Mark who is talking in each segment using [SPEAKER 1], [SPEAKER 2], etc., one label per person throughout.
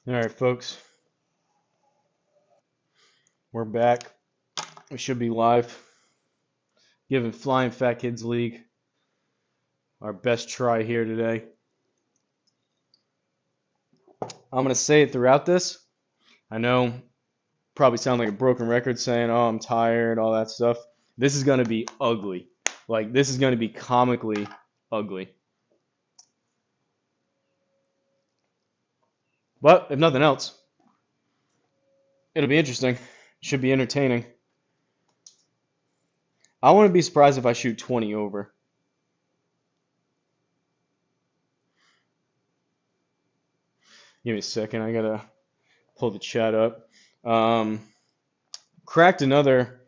[SPEAKER 1] All right, folks, we're back. We should be live. Giving FlyinFatKids League our best try here today. I'm going to say it throughout this. I know probably sound like a broken record saying, oh, I'm tired, all that stuff. This is going to be ugly. Like, this is going to be comically ugly. But if nothing else, it'll be interesting. Should be entertaining. I wouldn't be surprised if I shoot 20 over. Give me a second. I got to pull the chat up. Cracked another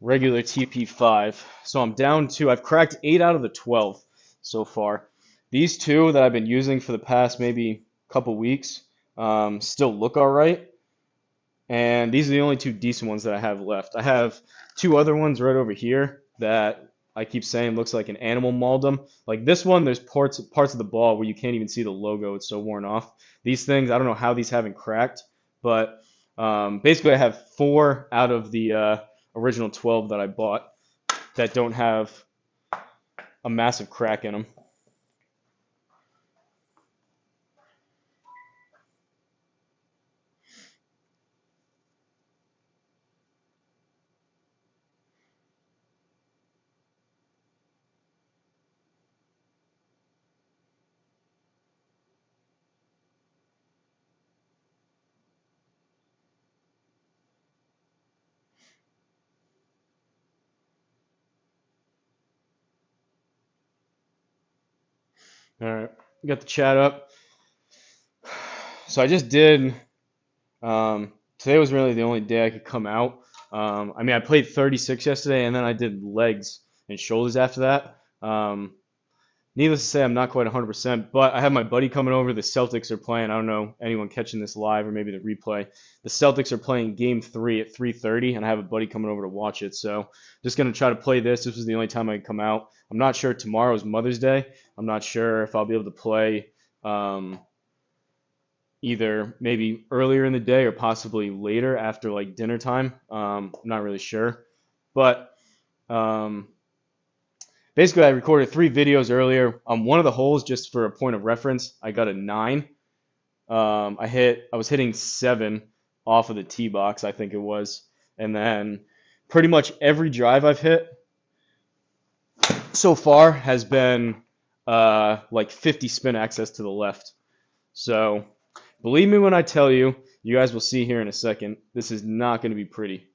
[SPEAKER 1] regular TP5. So I'm down 2. I've cracked 8 out of the 12 so far. These 2 that I've been using for the past maybe couple weeks still look all right. And these are the only 2 decent ones that I have left. I have 2 other ones right over here that I keep saying looks like an animal mauled them. Like this one, there's parts of the ball where you can't even see the logo. It's so worn off. These things, I don't know how these haven't cracked, but basically I have 4 out of the original 12 that I bought that don't have a massive crack in them. All right, got the chat up. So I just did. Today was really the only day I could come out. I mean, I played 36 yesterday, and then I did legs and shoulders after that. Needless to say, I'm not quite 100%, but I have my buddy coming over. The Celtics are playing. I don't know anyone catching this live or maybe the replay. The Celtics are playing Game 3 at 3:30, and I have a buddy coming over to watch it. So just going to try to play this. This was the only time I could come out. I'm not sure tomorrow is Mother's Day. I'm not sure if I'll be able to play either maybe earlier in the day or possibly later after like dinner time. I'm not really sure. But basically, I recorded 3 videos earlier. On one of the holes, just for a point of reference, I got a 9. I was hitting 7 off of the tee box, I think it was. And then pretty much every drive I've hit so far has been like 50 spin access to the left. So believe me when I tell you, you guys will see here in a second, this is not going to be pretty.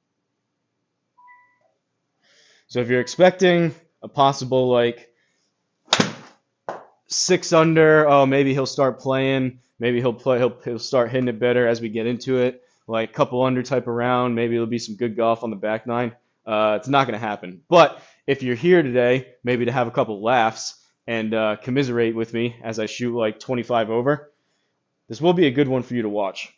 [SPEAKER 1] So if you're expecting a possible like 6 under, oh maybe he'll start playing, maybe he'll start hitting it better as we get into it, like couple under type of round, maybe it'll be some good golf on the back 9. It's not going to happen. But if you're here today, maybe to have a couple laughs and commiserate with me as I shoot like 25 over, this will be a good one for you to watch.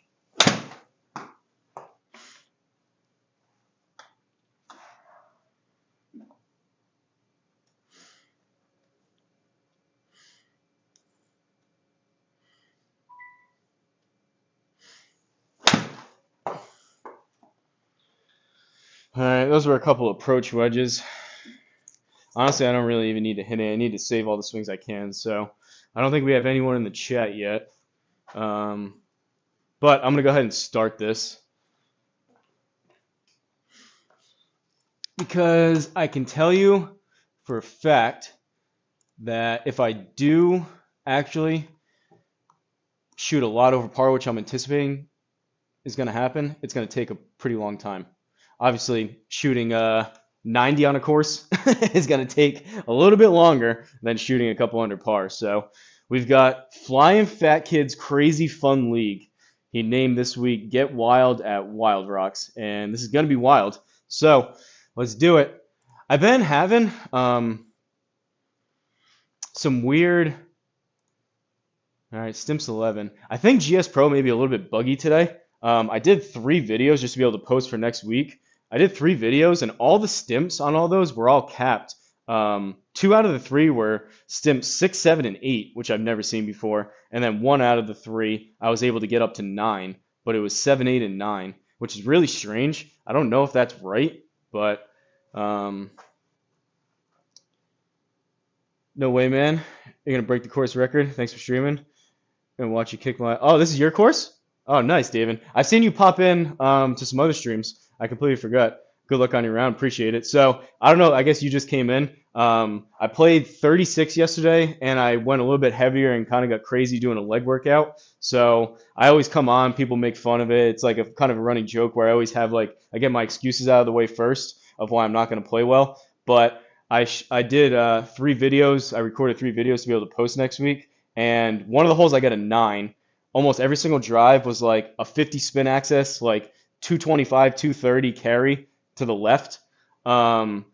[SPEAKER 1] All right, those were a couple approach wedges. Honestly, I don't really even need to hit it. I need to save all the swings I can. So I don't think we have anyone in the chat yet. But I'm going to go ahead and start this. Because I can tell you for a fact that if I do actually shoot a lot over par, which I'm anticipating is going to happen, it's going to take a pretty long time. Obviously, shooting 90 on a course is going to take a little bit longer than shooting a couple under par. So we've got FlyinFatKid's Crazy Fun League. He named this week Get Wild at Wild Rocks, and this is going to be wild. So let's do it. I've been having some weird... All right, Stimps 11. I think GSPro may be a little bit buggy today. I did 3 videos just to be able to post for next week. I did 3 videos, and all the stimps on all those were all capped Two out of the three were stimps 6, 7, and 8, which I've never seen before. And then one out of the three, I was able to get up to 9, but it was 7, 8, and 9, which is really strange. I don't know if that's right, but um, no way, man. You're going to break the course record. Thanks for streaming. And watch you kick my. Oh, this is your course? Oh, nice, David. I've seen you pop in to some other streams. I completely forgot. Good luck on your round. Appreciate it. So I don't know. I guess you just came in. I played 36 yesterday, and I went a little bit heavier and kind of got crazy doing a leg workout. So I always come on. People make fun of it. It's like a kind of a running joke where I always have like I get my excuses out of the way first of why I'm not going to play well. But I did 3 videos. I recorded 3 videos to be able to post next week. And one of the holes I got a 9. Almost every single drive was like a 50 spin access, like 225, 230 carry to the left. Um,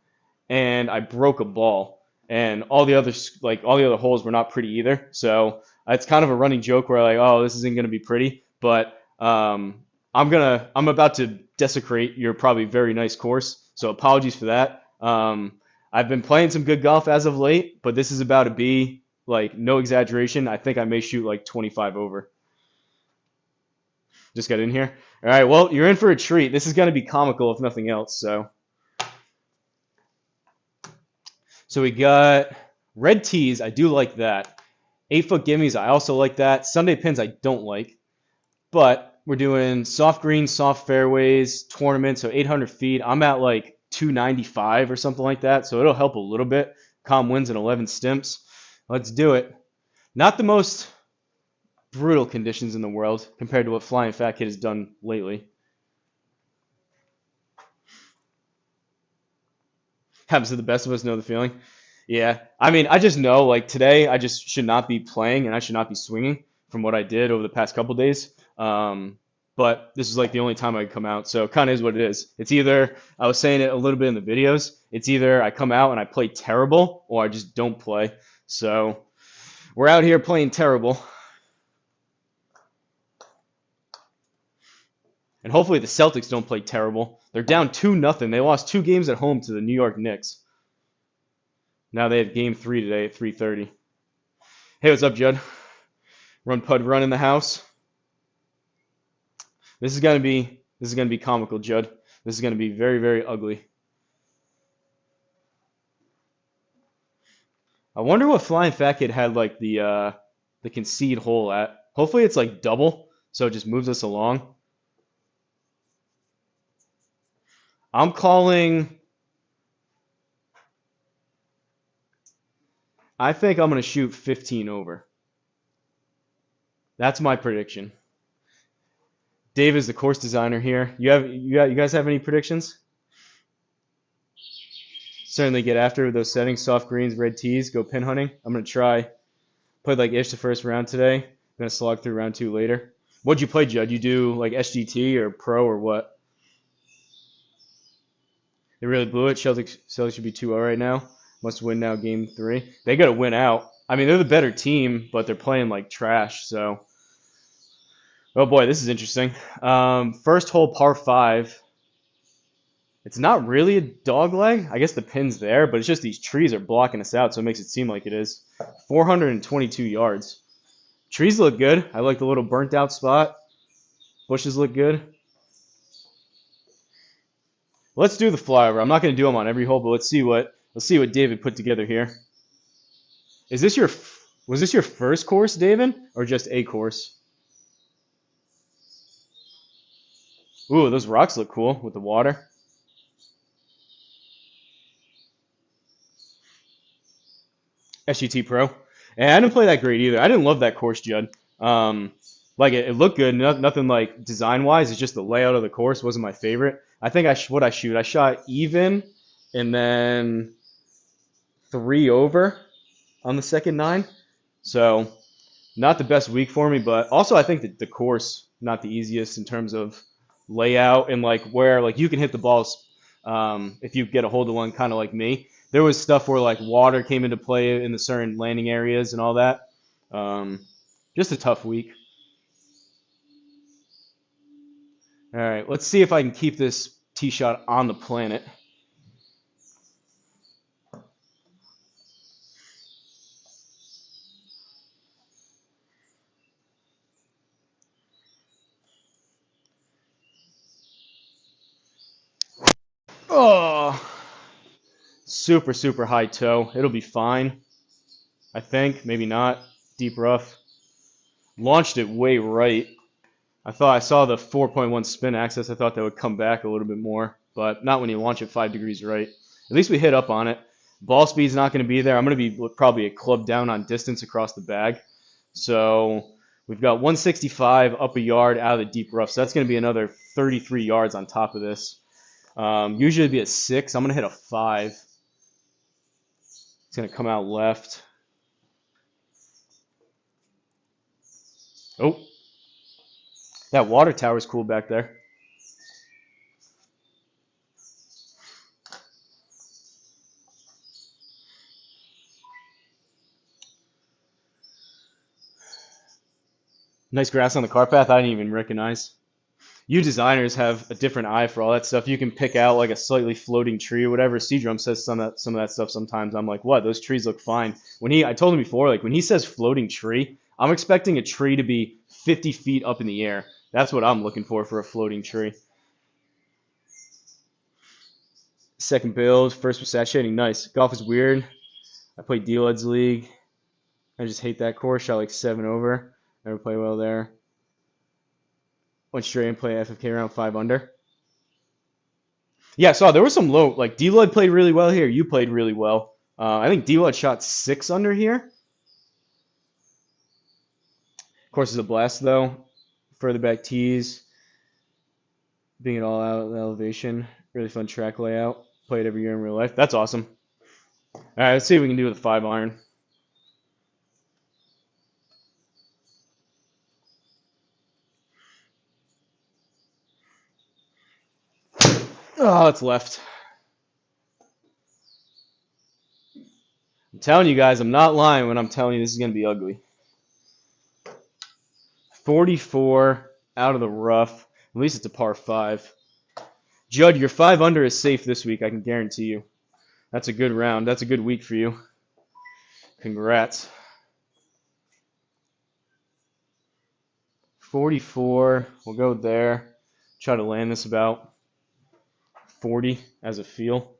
[SPEAKER 1] and I broke a ball. And all the other holes were not pretty either. So it's kind of a running joke where like, oh, this isn't gonna be pretty. But I'm about to desecrate your probably very nice course. So apologies for that. I've been playing some good golf as of late, but this is about to be like no exaggeration. I think I may shoot like 25 over. Just got in here. All right, well, you're in for a treat. This is going to be comical if nothing else. So we got red tees. I do like that. 8-foot gimmies. I also like that. Sunday pins. I don't like. But we're doing soft greens, soft fairways, tournament. So 800 feet. I'm at like 295 or something like that. So it'll help a little bit. Com wins in 11 stimps. Let's do it. Not the most brutal conditions in the world compared to what FlyinFatKid has done lately. Happens to the best of us, know the feeling. Yeah, I mean, I just know like today I just should not be playing and I should not be swinging from what I did over the past couple days. But this is like the only time I could come out, so it kind of is what it is. It's either I was saying it a little bit in the videos. It's either I come out and I play terrible or I just don't play. So we're out here playing terrible. And hopefully the Celtics don't play terrible. They're down 2-0. They lost 2 games at home to the New York Knicks. Now they have game 3 today at 3:30. Hey, what's up, Judd? Run Pud Run in the house. This is gonna be comical, Judd. This is gonna be very, very ugly. I wonder what FlyinFatKid had like the concede hole at. Hopefully it's like double, so it just moves us along. I'm calling. I think I'm gonna shoot 15 over. That's my prediction. Dave is the course designer here. You guys have any predictions? Certainly get after those settings, soft greens, red tees, go pin hunting. I'm gonna try. Played like ish the first round today. I'm gonna slog through round 2 later. What'd you play, Judd? You do like SGT or Pro or what? They really blew it. Celtics should be 2-0 right now. Must win now game 3. They gotta win out. I mean, they're the better team, but they're playing like trash. So, oh boy, this is interesting. First hole, par 5. It's not really a dog leg. I guess the pin's there, but it's just these trees are blocking us out, so it makes it seem like it is. 422 yards. Trees look good. I like the little burnt out spot. Bushes look good. Let's do the flyover. I'm not going to do them on every hole, but let's see what David put together here. Was this your first course, David, or just a course? Ooh, those rocks look cool with the water. SGT Pro. And I didn't play that great either. I didn't love that course, Judd. Like it looked good. Nothing like design wise. It's just the layout of the course wasn't my favorite. I think what I shoot. I shot even, and then 3 over on the second 9. So not the best week for me, but also I think that the course not the easiest in terms of layout and like where like you can hit the balls if you get a hold of one, kind of like me. There was stuff where like water came into play in the certain landing areas and all that. Just a tough week. All right, let's see if I can keep this tee shot on the planet. Oh, super, super high toe. It'll be fine, I think. Maybe not. Deep rough. Launched it way right. I thought I saw the 4.1 spin axis. I thought that would come back a little bit more, but not when you launch it 5 degrees right. At least we hit up on it. Ball speed's not going to be there. I'm going to be probably a club down on distance across the bag. So we've got 165 up a yard out of the deep rough. So that's going to be another 33 yards on top of this. Usually it'd be a 6. I'm going to hit a 5. It's going to come out left. Oh, that water tower's cool back there. Nice grass on the car path I didn't even recognize. You designers have a different eye for all that stuff. You can pick out like a slightly floating tree or whatever. C-Drum says some of that stuff sometimes. I'm like, what? Those trees look fine. I told him before, like when he says floating tree, I'm expecting a tree to be 50 feet up in the air. That's what I'm looking for a floating tree. Second build, first was satiating. Nice. Golf is weird. I played D-Luds League. I just hate that course. Shot like 7 over. Never play well there. Went straight and play FFK around 5 under. Yeah, I saw there was some low. Like D-Lud played really well here. You played really well. I think D-Lud shot 6 under here. Of course, it's a blast though. Further back tees. Being it all out elevation. Really fun track layout. Play it every year in real life. That's awesome. All right, let's see what we can do with a 5 iron. Oh, it's left. I'm telling you guys, I'm not lying when I'm telling you this is going to be ugly. 44 out of the rough. At least it's a par 5. Judd, your 5 under is safe this week, I can guarantee you. That's a good round. That's a good week for you. Congrats. 44. We'll go there. Try to land this about 40 as a feel.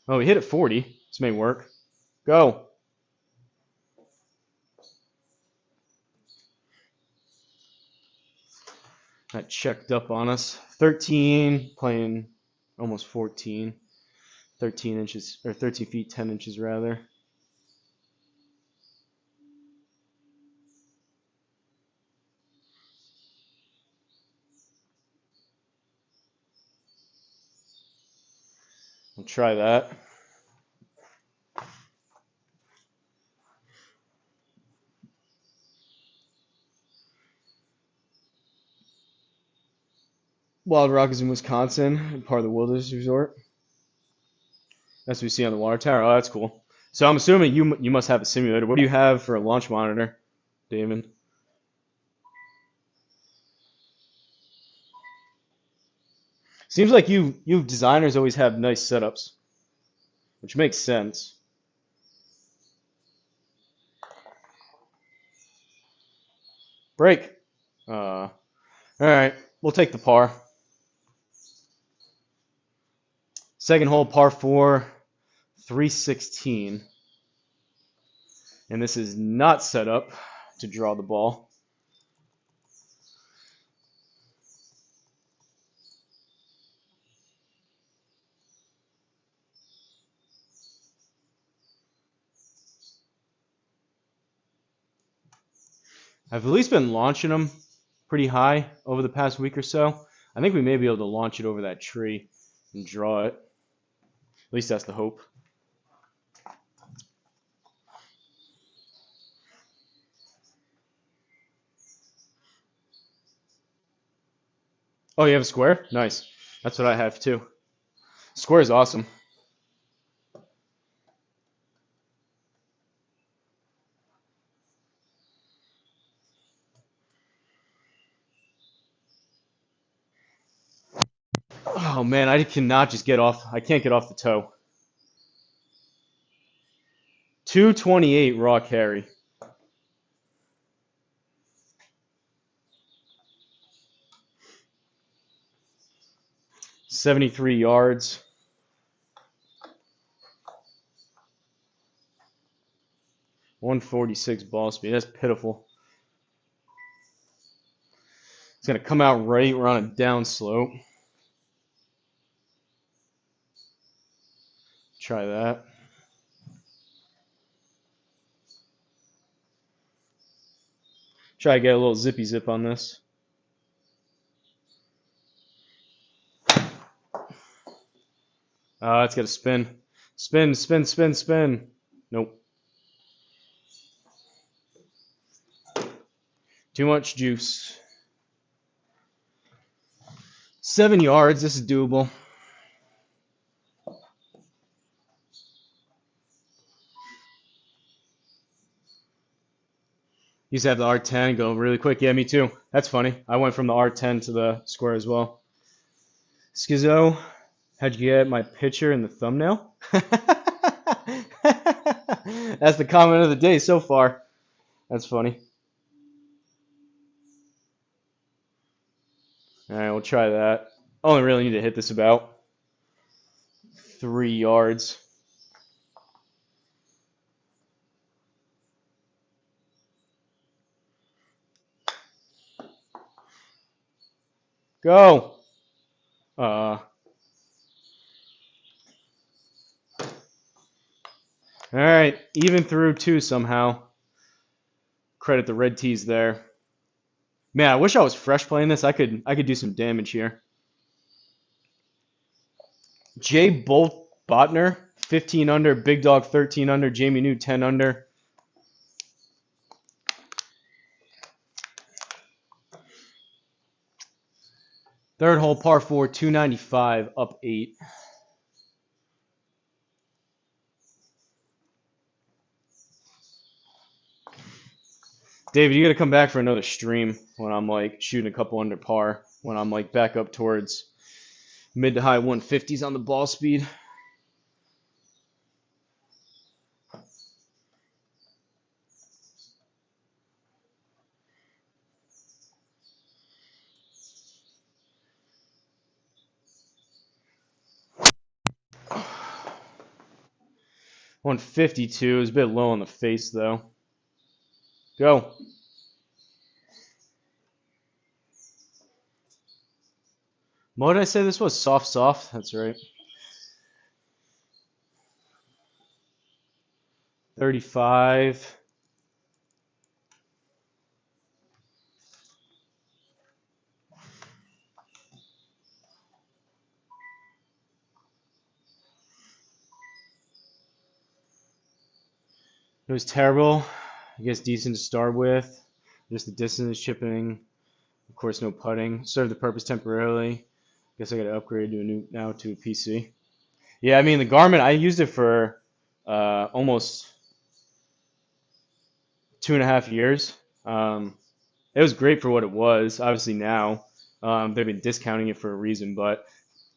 [SPEAKER 1] Oh, we hit at 40. This may work. Go. That checked up on us. 13, playing almost 14. 13 inches, or 13 feet, 10 inches rather. We'll try that. Wild Rock is in Wisconsin, part of the Wilderness Resort. That's what we see on the water tower. Oh, that's cool. So I'm assuming you must have a simulator. What do you have for a launch monitor, David? Seems like you designers always have nice setups, which makes sense. Break. All right, we'll take the par. Second hole, par 4, 316. And this is not set up to draw the ball. I've at least been launching them pretty high over the past week or so. I think we may be able to launch it over that tree and draw it. At least that's the hope. Oh, you have a square? Nice. That's what I have too. Square is awesome. Oh man, I cannot just get off. I can't get off the toe. 228 raw carry. 73 yards. .146 ball speed. That's pitiful. It's going to come out right. We're on a down slope. Try that. Try to get a little zippy zip on this. It's got to spin. Spin, spin, spin, spin. Nope. Too much juice. 7 yards. This is doable. Used to have the R10 go really quick. Yeah, me too. That's funny. I went from the R10 to the square as well. Schizo, how'd you get my picture in the thumbnail? That's the comment of the day so far. That's funny. Alright, we'll try that. Only really need to hit this about 3 yards. Go! Alright, even through 2 somehow. Credit the red tees there. Man, I wish I was fresh playing this. I could do some damage here. Jay Bolt Botner, 15 under. Big Dog, 13 under. Jamie New, 10 under. Third hole, par 4, 295, up 8. David, you got to come back for another stream when I'm like shooting a couple under par. When I'm like back up towards mid to high 150s on the ball speed. .152 is a bit low on the face though. Go. What did I say this was? Soft, soft? That's right. 35. It was terrible. I guess decent to start with. Just the distance chipping. Of course, no putting. Served the purpose temporarily. Guess I got to upgrade to a PC. Yeah, I mean the Garmin. I used it for almost 2.5 years. It was great for what it was. Obviously now they've been discounting it for a reason, but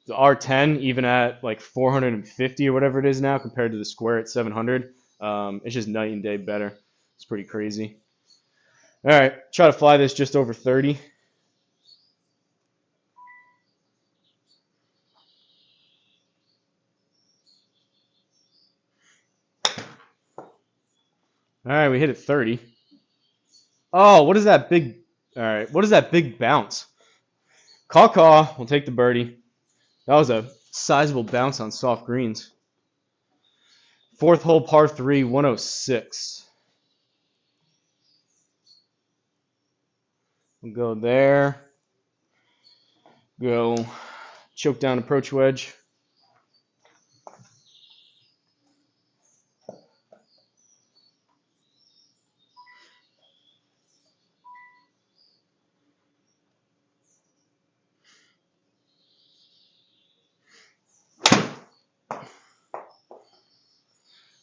[SPEAKER 1] the R10, even at like 450 or whatever it is now, compared to the Square at 700, it's just night and day better. It's pretty crazy. All right, try to fly this just over 30. All right, we hit it 30. Oh, what is that big? All right, what is that big bounce? Caw, we'll take the birdie. That was a sizable bounce on soft greens. Fourth hole, par 3, 106. We'll go there. Go choke down approach wedge.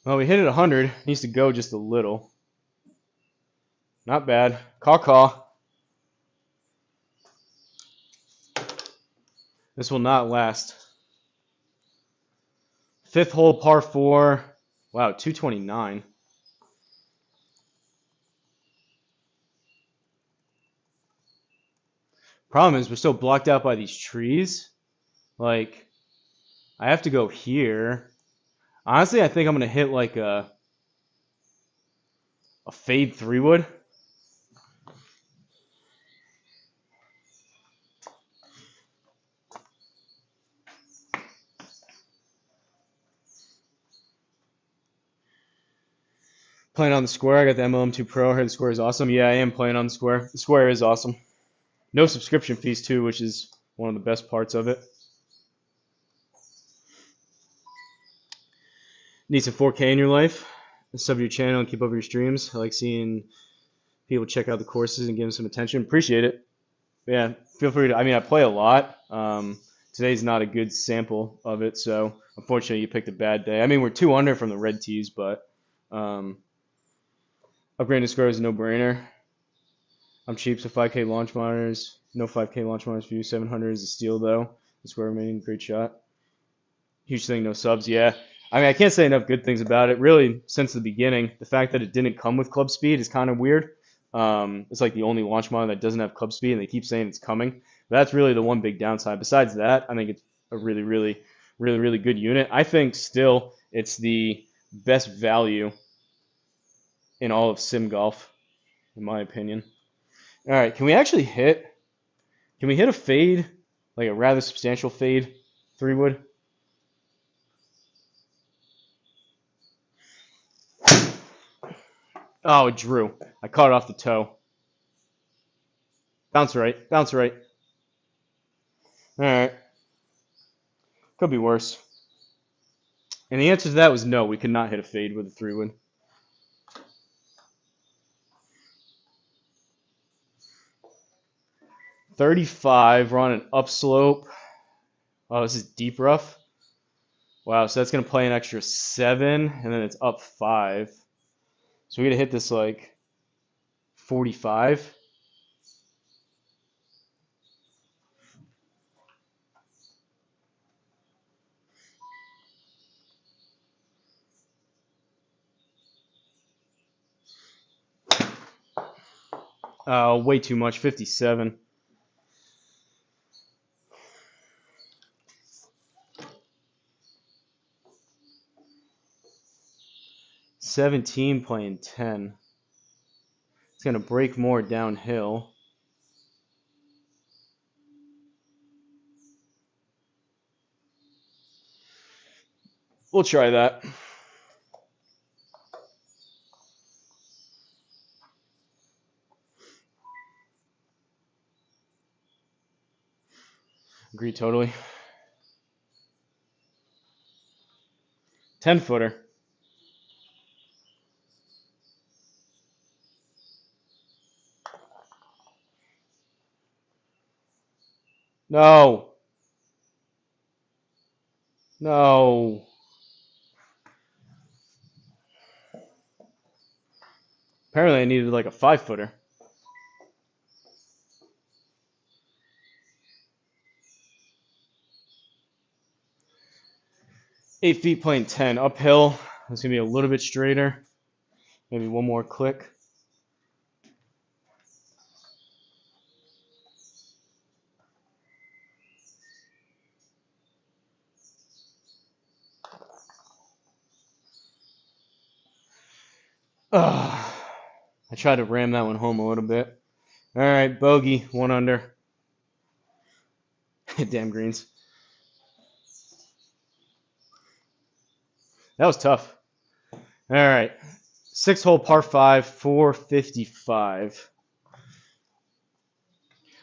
[SPEAKER 1] Well, we hit it 100. Needs to go just a little. Not bad. Caw. This will not last. Fifth hole, par 4. Wow, 229. Problem is, we're so blocked out by these trees Like, I have to go here. Honestly, I think I'm going to hit like a fade 3-wood. Playing on the square. I got the MLM2 Pro. I heard the square is awesome. Yeah, I am playing on the square. The square is awesome. No subscription fees too, which is one of the best parts of it. Need some 4K in your life? Sub to your channel and keep up your streams. I like seeing people check out the courses and give them some attention. Appreciate it. Yeah, feel free to. I mean, I play a lot. Today's not a good sample of it, so unfortunately, you picked a bad day. I mean, we're 2 under from the red tees, but upgrading to square is a no-brainer. I'm cheap, so 5K launch monitors. No 5K launch monitors for you. 700 is a steal, though. The square remaining, great shot. Huge thing, no subs. Yeah. I mean, I can't say enough good things about it. Really, since the beginning, the fact that it didn't come with club speed is kind of weird. It's like the only launch monitor that doesn't have club speed, and they keep saying it's coming. But that's really the one big downside. Besides that, I think it's a really, really, really, really good unit. I think still it's the best value in all of sim golf, in my opinion. All right, can we actually hit? Can we hit a fade, like a rather substantial fade, 3-wood? Oh, it drew. I caught it off the toe. Bounce right. Bounce right. All right. Could be worse. And the answer to that was no. We could not hit a fade with a 3-wood. $35. We're on an upslope. Oh, this is deep rough. Wow, so that's going to play an extra 7, and then it's up 5. So we got to hit this like 45. Way too much. 57. $17 playing 10. It's going to break more downhill. We'll try that. Agree totally. 10-footer. No. No. Apparently I needed like a 5-footer. Eight feet playing 10. Uphill. It's going to be a little bit straighter. Maybe one more click. I tried to ram that one home a little bit. All right, bogey, 1 under. Damn greens. That was tough. All right, 6-hole par 5, 455.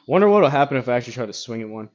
[SPEAKER 1] Wonder what will happen if I actually try to swing at one.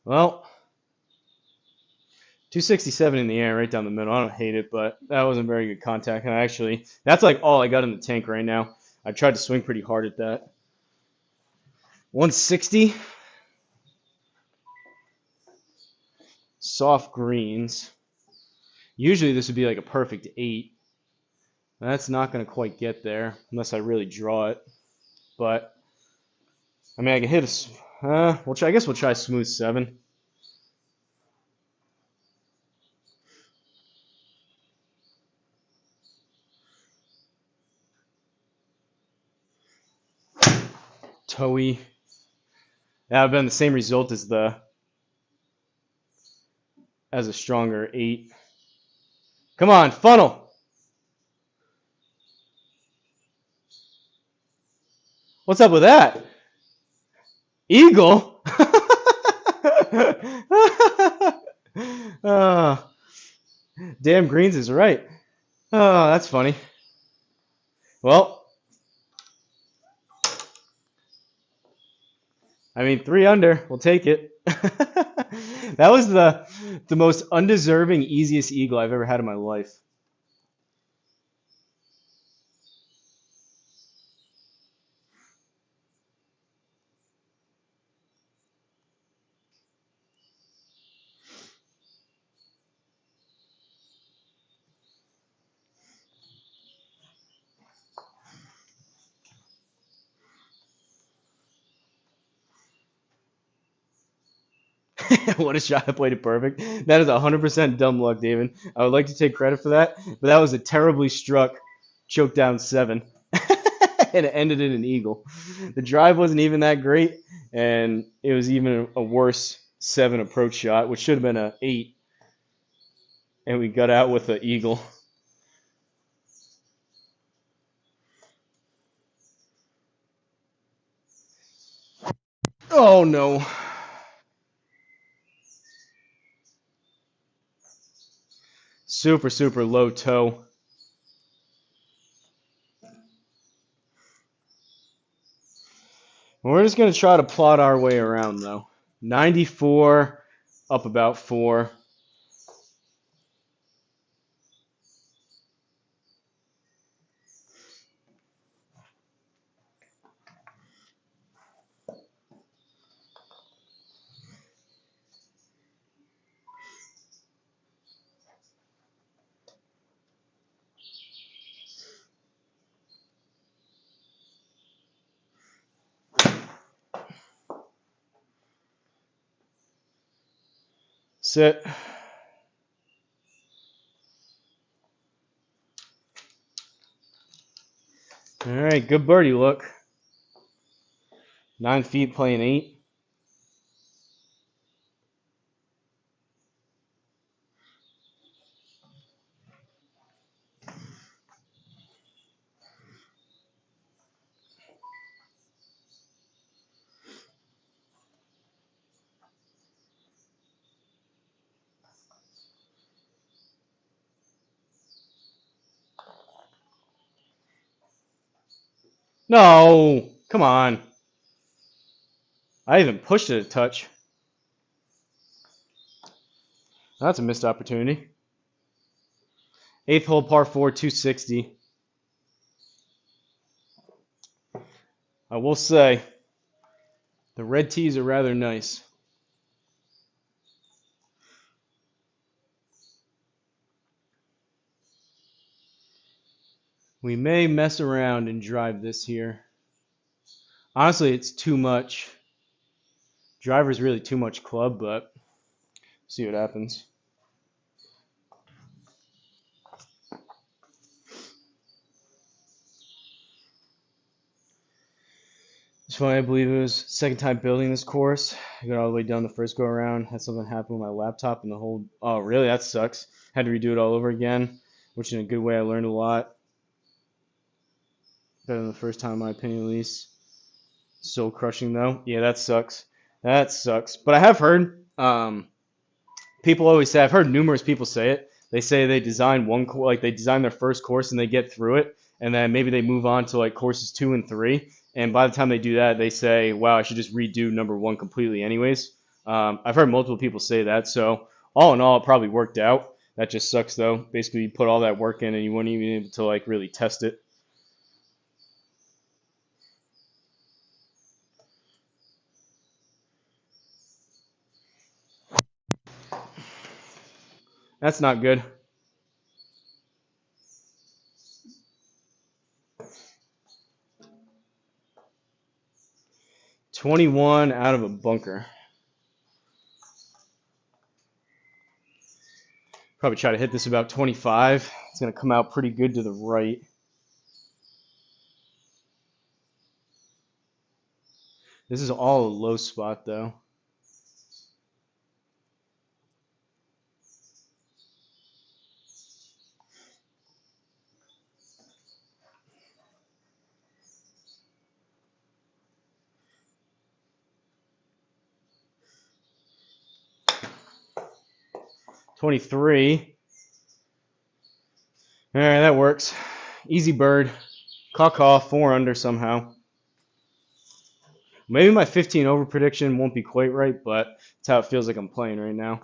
[SPEAKER 1] Well, 267 in the air, right down the middle. I don't hate it, but that wasn't very good contact. And actually, that's like all I got in the tank right now. I tried to swing pretty hard at that. 160. soft greens. Usually this would be like a perfect 8. That's not going to quite get there unless I really draw it. But, I mean, I can hit a... I guess we'll try smooth 7. Toey. That would have been the same result as a stronger 8. Come on, funnel! What's up with that? Eagle? Oh, damn greens is right. Oh, that's funny. Well, I mean, 3 under. We'll take it. That was the most undeserving, easiest eagle I've ever had in my life. What a shot. I played it perfect. That is 100% dumb luck, David. I would like to take credit for that, but that was a terribly struck choke down 7. And it ended in an eagle. The drive wasn't even that great, and it was even a worse 7 approach shot, which should have been an 8. And we got out with an eagle. Oh, no. Super, super low toe. We're just going to try to plot our way around, though. 94, up about 4. Sit. All right, good birdie look. 9 feet playing 8. No, come on. I even pushed it a touch. That's a missed opportunity. 8th hole, par 4, 260. I will say, the red tees are rather nice. We may mess around and drive this here. Honestly, it's too much. Driver's really too much club, but see what happens. It's funny, I believe it was second time building this course. I got all the way down the first go around, had something happen with my laptop and the whole, oh really, that sucks. Had to redo it all over again, which in a good way I learned a lot. Better than the first time in my opinion at least. Soul crushing though. Yeah, that sucks. That sucks. But I have heard, people always say, I've heard numerous people say it. They say they design they design their first course and they get through it, and then maybe they move on to like courses 2 and 3. And by the time they do that, they say, wow, I should just redo number 1 completely anyways. I've heard multiple people say that. So all in all, it probably worked out. That just sucks though. Basically, you put all that work in and you weren't even able to like really test it. That's not good. $21 out of a bunker. Probably try to hit this about 25. It's going to come out pretty good to the right. This is all a low spot, though. $23. All right, that works. Easy bird. Caw-caw, 4 under somehow. Maybe my 15 over prediction won't be quite right, but that's how it feels like I'm playing right now.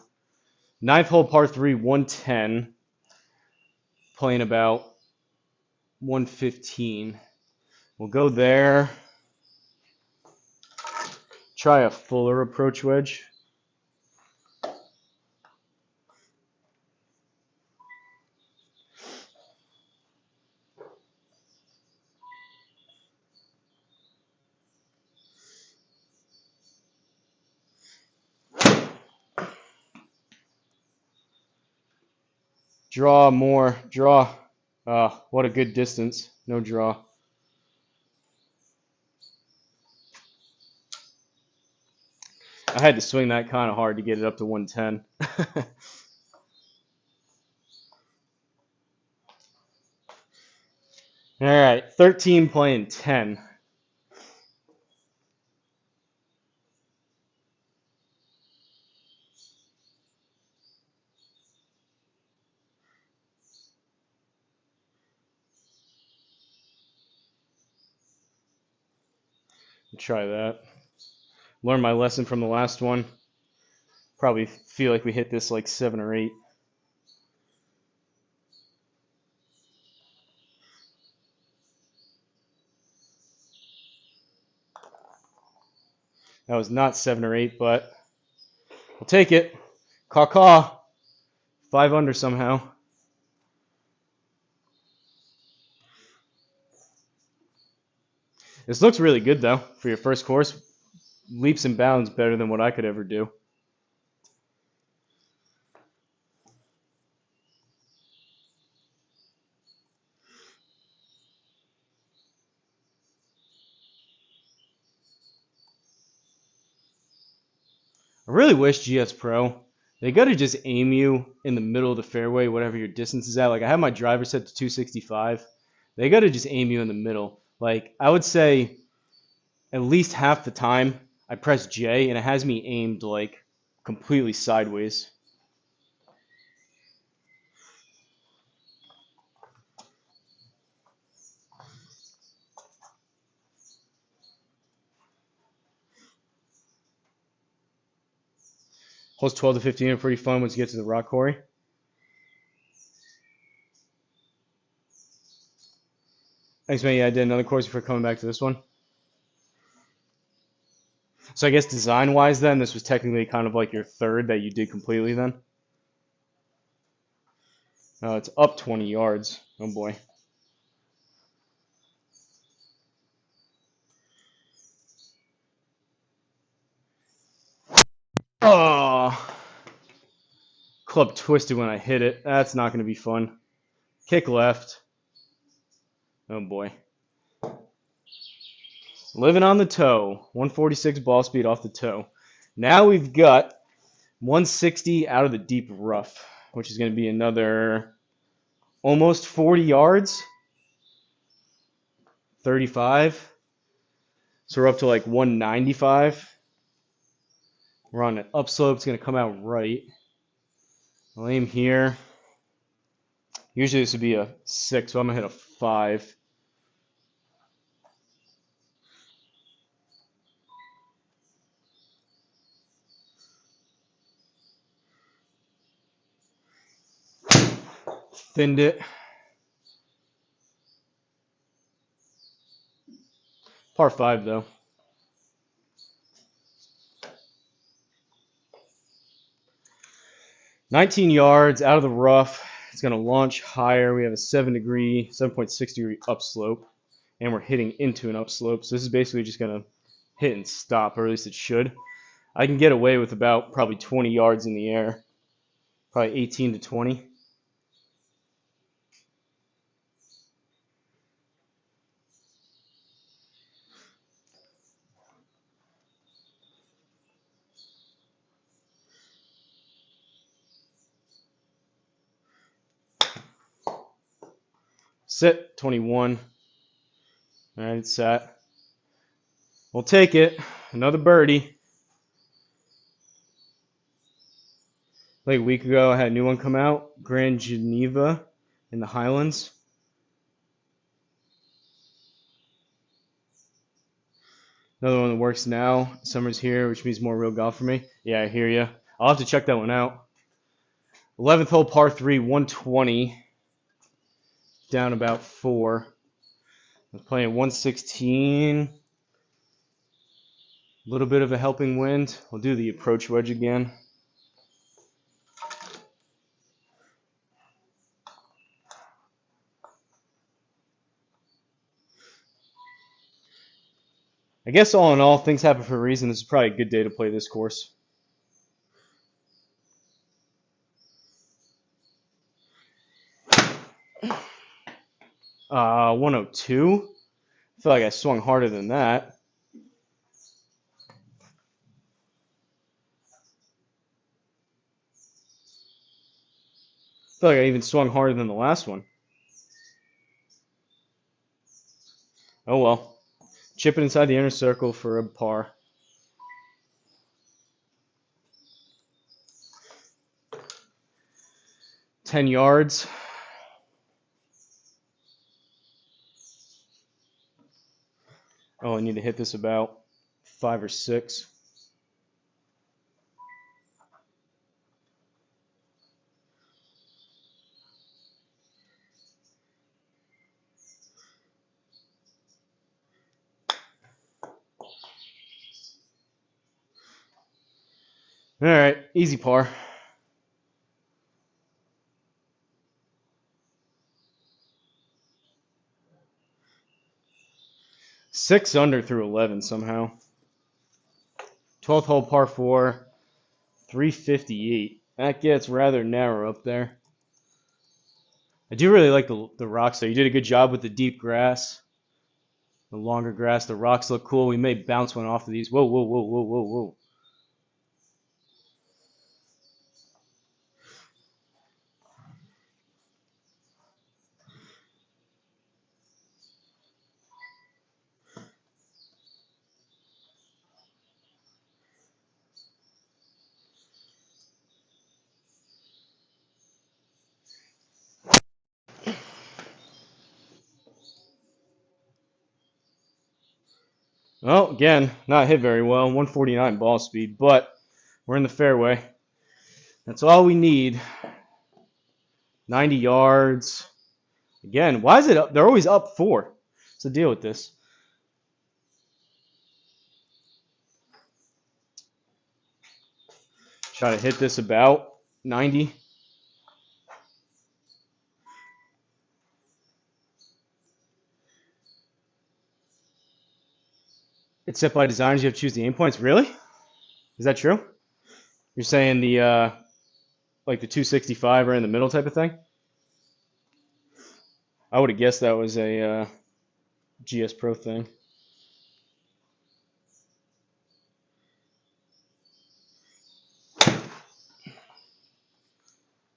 [SPEAKER 1] 9th hole, par 3, 110. Playing about 115. We'll go there. Try a fuller approach wedge. Draw more. Draw. What a good distance. No draw. I had to swing that kind of hard to get it up to 110. All right, 13 playing 10. Try that. Learn my lesson from the last one. Probably feel like we hit this like 7 or 8. That was not 7 or 8, but we'll take it. Caw-caw. 5 under somehow. This looks really good, though, for your first course. Leaps and bounds better than what I could ever do. I really wish GSPro, they got to just aim you in the middle of the fairway, whatever your distance is at. Like, I have my driver set to 265. They got to just aim you in the middle. Like, I would say at least half the time I press J and it has me aimed like completely sideways. Holes 12 to 15 are pretty fun once you get to the rock quarry. Thanks, man. Yeah, I did another course before coming back to this one. So I guess design-wise then, this was technically kind of like your third that you did completely then? It's up 20 yards. Oh, boy. Oh! Club twisted when I hit it. That's not going to be fun. Kick left. Oh, boy. Living on the toe. 146 ball speed off the toe. Now we've got 160 out of the deep rough, which is going to be another almost 40 yards. 35. So we're up to like 195. We're on an upslope. It's going to come out right. I'll aim here. Usually this would be a 6, so I'm going to hit a 5. Thinned it. Par 5, though. 19 yards out of the rough. It's going to launch higher. We have a 7.6 degree upslope, and we're hitting into an upslope. So this is basically just going to hit and stop, or at least it should. I can get away with about probably 20 yards in the air, probably 18 to 20. Sit, 21. All right, it's sat. We'll take it. Another birdie. Like a week ago, I had a new one come out, Grand Geneva in the Highlands. Another one that works now. Summer's here, which means more real golf for me. Yeah, I hear you. I'll have to check that one out. 11th hole, par 3, 120. Down about 4. I'm playing 116. A little bit of a helping wind. I'll do the approach wedge again. I guess all in all, things happen for a reason. This is probably a good day to play this course. 102. I feel like I swung harder than that. I feel like I even swung harder than the last one. Oh well. Chip it inside the inner circle for a par. $10 yards. Oh, I need to hit this about 5 or 6. All right, easy par. Six under through 11 somehow. 12th hole, par 4, 358. That gets rather narrow up there. I do really like the rocks though. You did a good job with the deep grass, the longer grass. The rocks look cool. We may bounce one off of these. Whoa, whoa, whoa, whoa, whoa, whoa. Well, again, not hit very well. 149 ball speed, but we're in the fairway. That's all we need. 90 yards. Again, why is it up? They're always up 4. What's the deal with this? Try to hit this about 90. It's set by designers. You have to choose the aim points. Really? Is that true? You're saying the like the 265 are in the middle type of thing? I would have guessed that was a GSPro thing.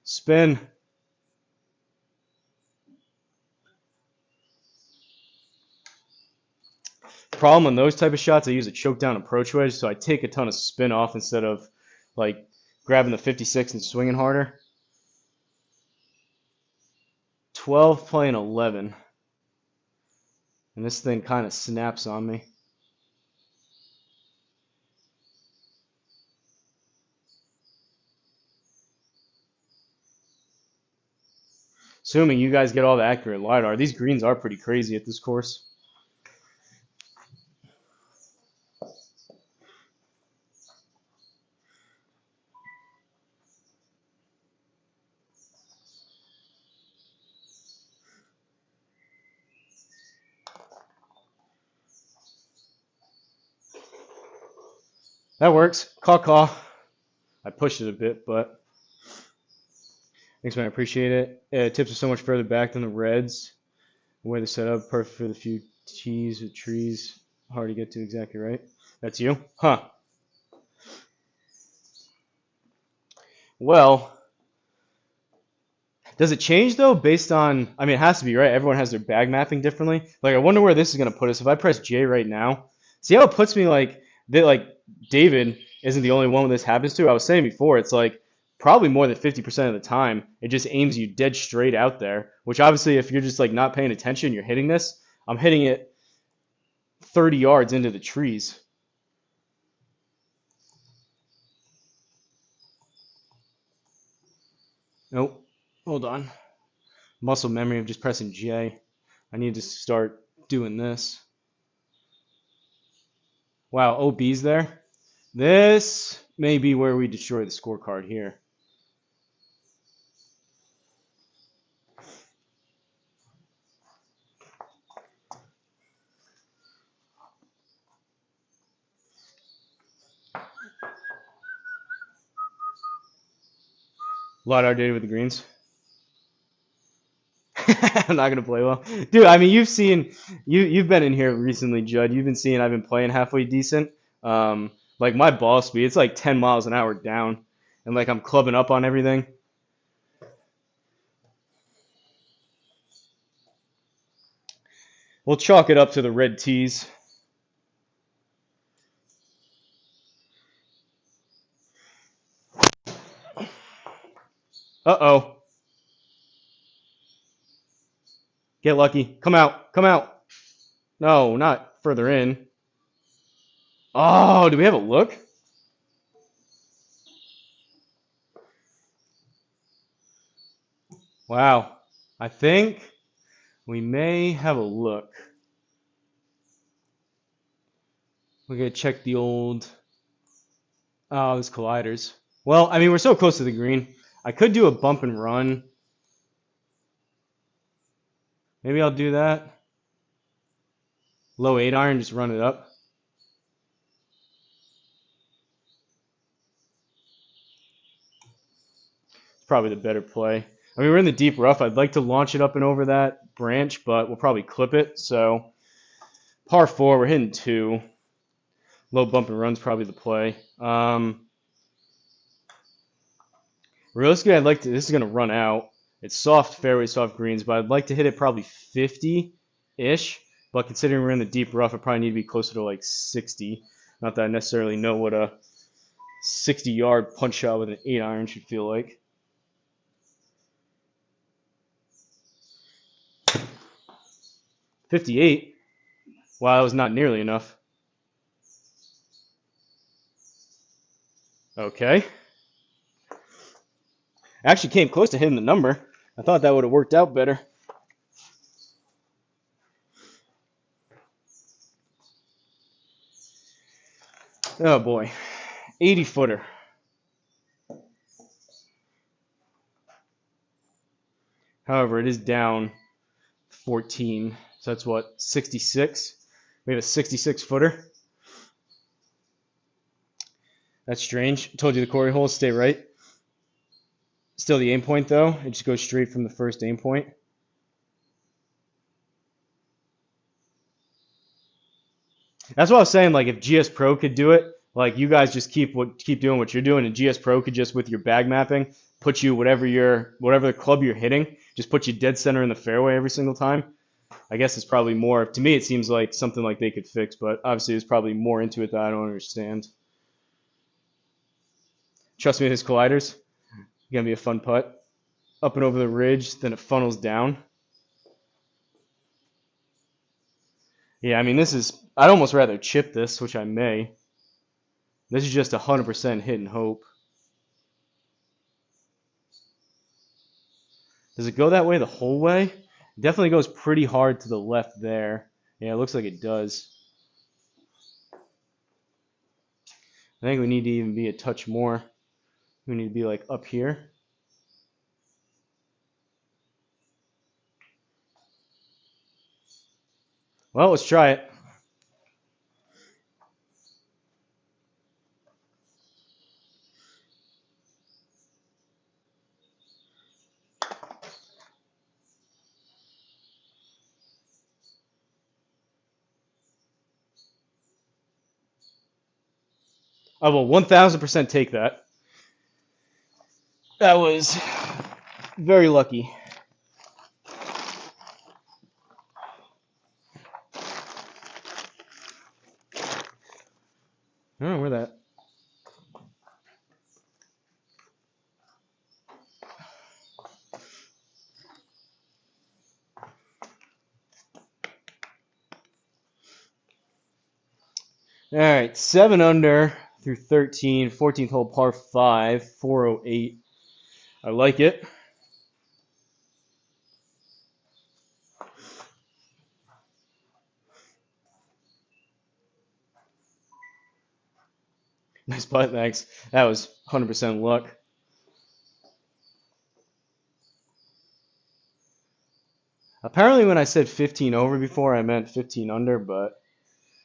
[SPEAKER 1] Spin. Problem on those type of shots, I use a choke down approach wedge, so I take a ton of spin off instead of like grabbing the 56 and swinging harder. 12 playing 11. And this thing kind of snaps on me. Assuming you guys get all the accurate LiDAR. These greens are pretty crazy at this course. That works. Caw. I pushed it a bit, but thanks, man. I appreciate it. Tips are so much further back than the reds. The way they're set up, perfect for the few tees with trees. Hard to get to exactly right. That's you? Huh. Well, does it change though based on, I mean, it has to be, right? Everyone has their bag mapping differently. Like, I wonder where this is going to put us. If I press J right now, see how it puts me like, like David isn't the only one this happens to. I was saying before, it's like probably more than 50% of the time, it just aims you dead straight out there, which obviously if you're just like not paying attention, you're hitting this. I'm hitting it 30 yards into the trees. Nope. Hold on. Muscle memory of just pressing J. I need to start doing this. Wow, OB's there. This may be where we destroy the scorecard here. A lot outdated with the greens. I'm not gonna play well, dude. I mean, you've been in here recently, Judd. You've been seeing I've been playing halfway decent. Like my ball speed, it's like 10 miles an hour down, and like I'm clubbing up on everything. We'll chalk it up to the red tees. Uh-oh. Get lucky. Come out. Come out. No, not further in. Oh, do we have a look? Wow. I think we may have a look. We're going to check the old... Oh, those colliders. Well, I mean, we're so close to the green. I could do a bump and run. Maybe I'll do that. Low 8 iron, just run it up. It's probably the better play. I mean, we're in the deep rough. I'd like to launch it up and over that branch, but we'll probably clip it. So, par 4, we're hitting 2. Low bump and run's probably the play. Realistically, I'd like to. This is going to run out. It's soft fairway, soft greens, but I'd like to hit it probably 50-ish. But considering we're in the deep rough, I probably need to be closer to like 60. Not that I necessarily know what a 60-yard punch shot with an 8 iron should feel like. .58. Wow, that was not nearly enough. Okay. I actually came close to hitting the number. I thought that would have worked out better. Oh boy. 80-footer. However, it is down 14. So that's what, 66? We have a 66-footer. That's strange. I told you the quarry holes stay right. Still the aim point though. It just goes straight from the first aim point. That's what I was saying. Like if GSPro could do it, like you guys just keep doing what you're doing, and GSPro could just with your bag mapping put you whatever the club you're hitting, just put you dead center in the fairway every single time. I guess it's probably more, to me it seems like something like they could fix, but obviously there's probably more into it that I don't understand. Trust me, his colliders gonna be a fun putt. Up and over the ridge, then it funnels down. Yeah, I mean I'd almost rather chip this, which I may. This is just 100% hit and hope. Does it go that way the whole way? It definitely goes pretty hard to the left there. Yeah, it looks like it does. I think we need to even be a touch more. We need to be like up here. Well, let's try it. I will 1000% take that. That was very lucky. I don't know where that. All right, 7 under through 13, 14th hole par 5, 408. I like it. Nice putt, thanks. That was 100% luck. Apparently when I said 15 over before, I meant 15 under, but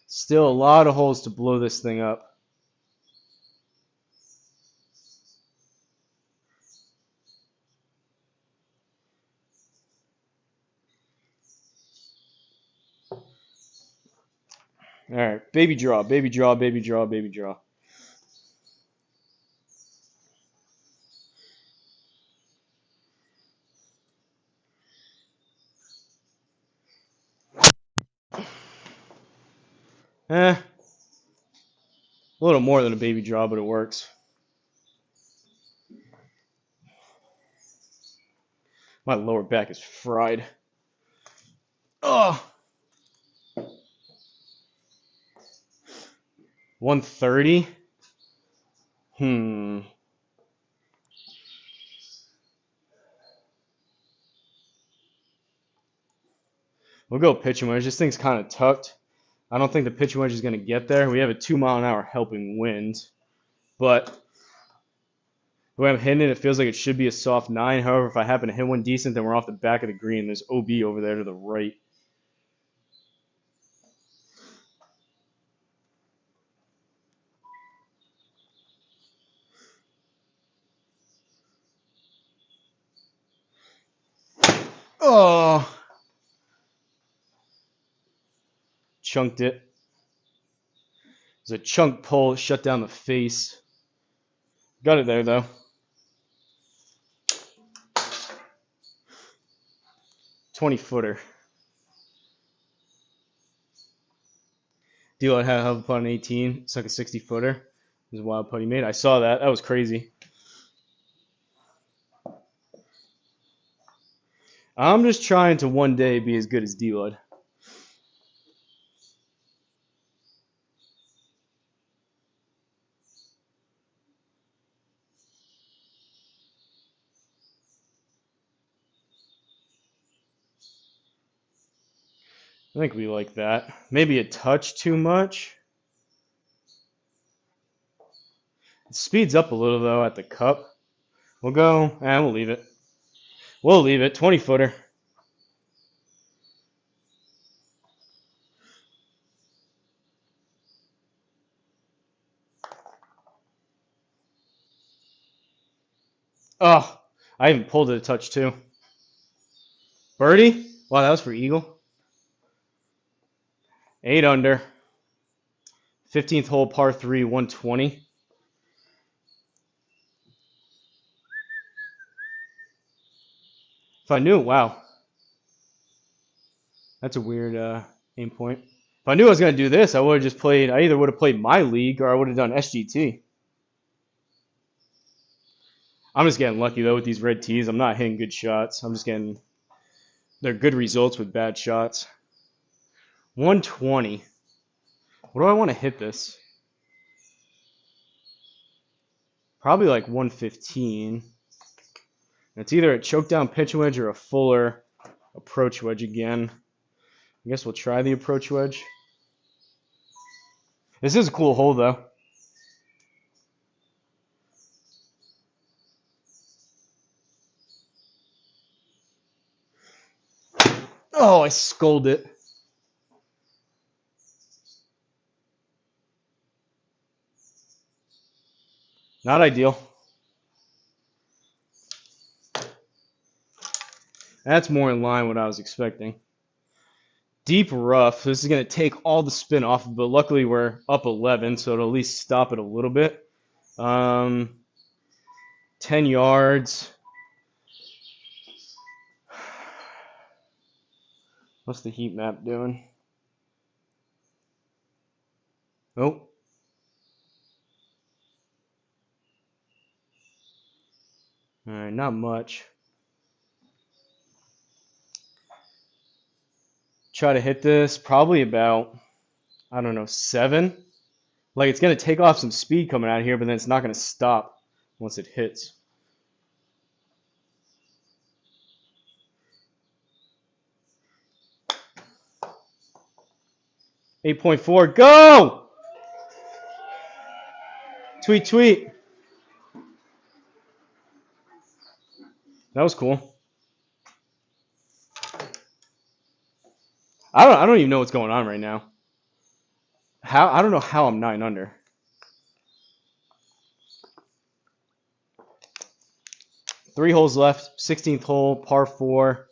[SPEAKER 1] still a lot of holes to blow this thing up. All right, baby draw, baby draw, baby draw, baby draw. A little more than a baby draw, but it works. My lower back is fried. Oh, 130. We'll go pitching wedge. This thing's kind of tucked. I don't think the pitching wedge is going to get there. We have a 2-mile-an-hour helping wind, but the way I'm hitting it, it feels like it should be a soft 9. However, if I happen to hit one decent, then we're off the back of the green. There's OB over there to the right. Oh, chunked it. There's a chunk pull, shut down the face. Got it there, though. 20-footer. D-Lot had a hell of a putt on 18. It's like a 60-footer. It was a wild putt he made. I saw that. That was crazy. I'm just trying to one day be as good as D-Lud. I think we like that. Maybe a touch too much. It speeds up a little, though, at the cup. We'll go, we'll leave it. We'll leave it. 20-footer. Oh, I even pulled it a touch, too. Birdie? Wow, that was for eagle. 8 under. 15th hole, par 3, 120. If I knew, wow. That's a weird aim point. If I knew I was going to do this, I would have just played, I either would have played my league or I would have done SGT. I'm just getting lucky, though, with these red tees. I'm not hitting good shots. I'm just getting, they're good results with bad shots. 120. What do I want to hit this? Probably like 115. It's either a choke down pitch wedge or a fuller approach wedge again. I guess we'll try the approach wedge. This is a cool hole, though. Oh, I scolded it. Not ideal. That's more in line with what I was expecting. Deep rough. This is going to take all the spin off, but luckily we're up 11, so it'll at least stop it a little bit. 10 yards. What's the heat map doing? Oh. All right, not much. Try to hit this probably about, I don't know, 7. Like, it's going to take off some speed coming out of here, but then it's not going to stop once it hits. $8.4, go! Tweet, tweet. That was cool. I don't even know what's going on right now. I don't know how I'm 9 under. Three holes left. 16th hole, par 4,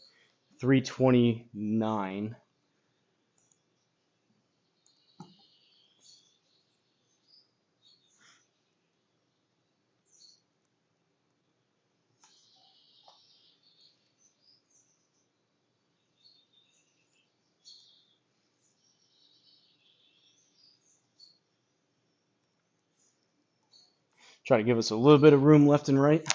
[SPEAKER 1] 329. Try to give us a little bit of room left and right.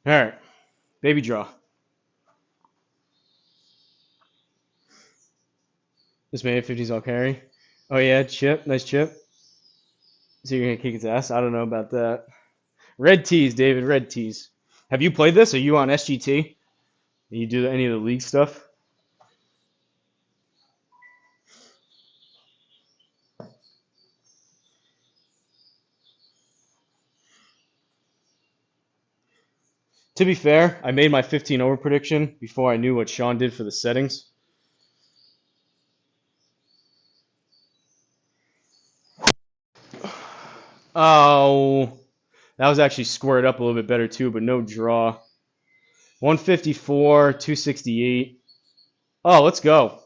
[SPEAKER 1] All right, baby draw. This made 50s all carry. Oh yeah, chip, nice chip. So you're gonna kick its ass? I don't know about that. Red tees, David, red tees. Have you played this? Are you on SGT? You do any of the league stuff? To be fair, I made my 15 over prediction before I knew what Sean did for the settings. Oh, that was actually squared up a little bit better too, but no draw. 154, 268. Oh, let's go.